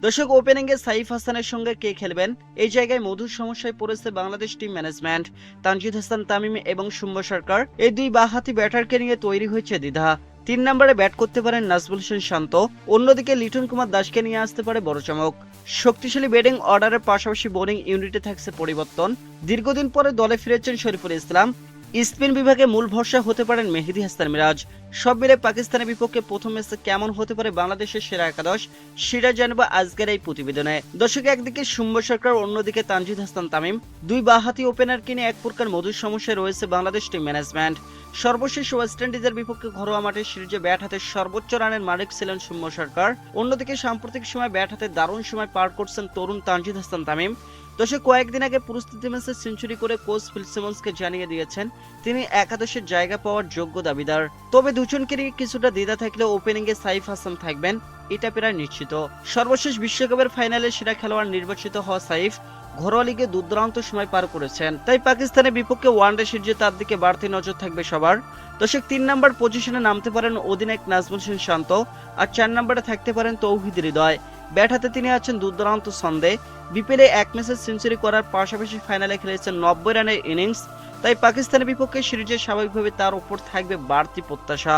দর্শক, ওপেনিংয়ে সাইফ হাসানের সঙ্গে কে খেলবেন, এই জায়গায় মধুর সমস্যায় পড়েছে বাংলাদেশ টিম ম্যানেজমেন্ট। তানজিদ হাসান তামিম এবং শুম্ভ সরকার এই দুই বাঁহাতি ব্যাটারকে নিয়ে তৈরি হয়েছে দ্বিধা। 3 নম্বরে ব্যাট করতে পারেন নাজমুল হোসেন শান্ত, অন্যদিকে লিটন কুমার দাসকে নিয়ে আসতে পারে বড় চমক। শক্তিশালী ব্যাটিং অর্ডারের পাশাপাশি বোলিং ইউনিটে থাকছে পরিবর্তন। দীর্ঘদিন পরে দলে ফিরেছেন শরীফুল ইসলাম। স্পিন বিভাগে মূল ভরসা হতে পারেন মেহেদী হাসান মিরাজ। সব মিলে পাকিস্তানের বিপক্ষে প্রথম ম্যাচে কেমন হতে পারে বাংলাদেশের সেরা একাদশ, সেটা জানবো আজকের এই প্রতিবেদনে। দর্শক, একদিকে শুম্ভ সরকার, অন্যদিকে তানজিদ হাসান তামিম, দুই বাঁহাতি ওপেনারকে নিয়ে এক প্রকার মধুর সমস্যায় রয়েছে বাংলাদেশ টিম ম্যানেজমেন্ট। সর্বশেষ ওয়েস্ট ইন্ডিজের বিপক্ষে ঘরোয়া মাঠে সিরিজে ব্যাট হাতে সর্বোচ্চ রানের মালিক ছিলেন শুম্ভ সরকার। অন্যদিকে সাম্প্রতিক সময় ব্যাট হাতে দারুণ সময় পার করছেন তরুণ তানজিদ হাসান তামিম। দর্শক, কয়েকদিন আগে প্রস্তুতি ম্যাচে সেঞ্চুরি করে কোচ ফিল সিমন্সকে জানিয়ে দিয়েছেন তিনি একাদশের জায়গা পাওয়ার যোগ্য দাবিদার। তবে দুজনকে নিয়ে কিছুটা দ্বিধা থাকলেও ওপেনিংয়ে সাইফ হাসান থাকবেন, এটা প্রায় নিশ্চিত। সর্বশেষ বিশ্বকাপের ফাইনালে সেরা খেলোয়াড় নির্বাচিত হওয়া সাইফ ঘরোয়া লিগে দুর্দান্ত সময় পার করেছেন, তাই পাকিস্তানের বিপক্ষে ওয়ানডে সিরিজে তার দিকে বাড়তি নজর থাকবে সবার। দর্শক, 3 নম্বর পজিশনে নামতে পারেন অধিনায়ক নাজমুল হোসেন শান্ত, আর 4 নম্বরে থাকতে পারেন তৌহিদ হৃদয়। ব্যাট হাতে তিনি আছেন দুর্দান্ত ছন্দে। বিপিএলে এক ম্যাচে সেঞ্চুরি করার পাশাপাশি ফাইনালে খেলেছেন 90 রানের ইনিংস, তাই পাকিস্তানের বিপক্ষে সিরিজে স্বাভাবিকভাবে তার উপর থাকবে বাড়তি প্রত্যাশা।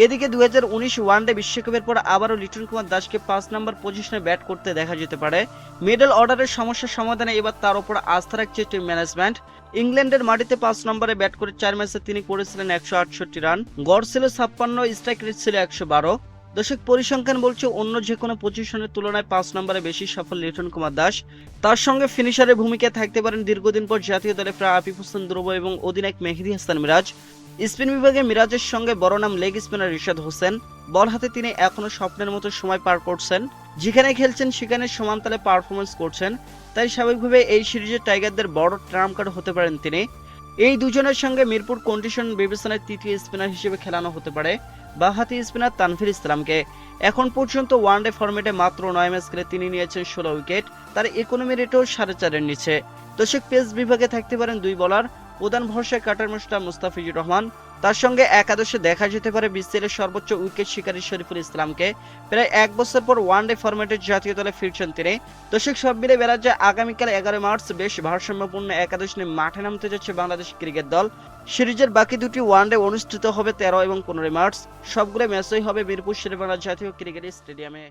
এদিকে 2019 ওয়ানডে বিশ্বকাপের পর আবারও লিটন কুমার দাসকে 5 নম্বর পজিশনে ব্যাট করতে দেখা যেতে পারে। মিডল অর্ডারের সমস্যার সমাধানে এবার তার উপর আস্থা রাখছে টিম ম্যানেজমেন্ট। ইংল্যান্ডের মাটিতে 5 নম্বরে ব্যাট করে 4 ম্যাচে তিনি করেছিলেন 168 রান, গড় ছিল 56, স্ট্রাইক রেট ছিল 112। দর্শক, পরিসংখ্যান বলছে অন্য যে কোনো পজিশনের তুলনায় 5 নম্বরে বেশি সফল লিটন কুমার দাস। তার সঙ্গে ফিনিশারের ভূমিকায় থাকতে পারেন দীর্ঘদিন পর জাতীয় দলে ফেরা আফিফ হোসেন ধ্রুব এবং অধিনায়ক মেহেদী হাসান মিরাজ। স্পিন বিভাগে মিরাজের সঙ্গে বড় নাম লেগ স্পিনার রিশাদ হোসেন। বল হাতে তিনি এখনো স্বপ্নের মতো সময় পার করছেন, যেখানে খেলছেন সেখানে সমানতালে পারফরমেন্স করছেন, তাই স্বাভাবিকভাবে এই সিরিজে টাইগারদের বড় ট্রাম্প কার্ড হতে পারেন তিনি। এই দুজনের সঙ্গে মিরপুর কন্ডিশন বিবেচনায় তৃতীয় স্পিনার হিসেবে খেলানো হতে পারে বাঁহাতি স্পিনার তানভীর ইসলামকে। এখন পর্যন্ত ওয়ানডে ফরম্যাটে মাত্র 9 ম্যাচ খেলে তিনি নিয়েছেন 16 উইকেট, তার ইকোনমি রেটও 4.5-এর নিচে। দর্শক, পেস বিভাগে থাকতে পারেন 2 বোলার, প্রধান ভরসায় কাটার মাস্টার মুস্তাফিজুর রহমান। তার সঙ্গে একাদশে দেখা যেতে পারে বিসিএলের সর্বোচ্চ উইকেট শিকারী শরীফুল ইসলামকে। প্রায় 1 বছর পর ওয়ানডে ফরম্যাটের জাতীয় দলে ফিরছেন তিনি। দর্শক, সব মিলে বেলা যায় আগামীকাল 11 মার্চ বেশ ভারসাম্যপূর্ণ একাদশ নিয়ে মাঠে নামতে যাচ্ছে বাংলাদেশ ক্রিকেট দল। সিরিজের বাকি দুটি ওয়ানডে অনুষ্ঠিত হবে 13 এবং 15 মার্চ। সবগুলো ম্যাচই হবে মিরপুর শেরেবাংলা জাতীয় ক্রিকেট স্টেডিয়ামে।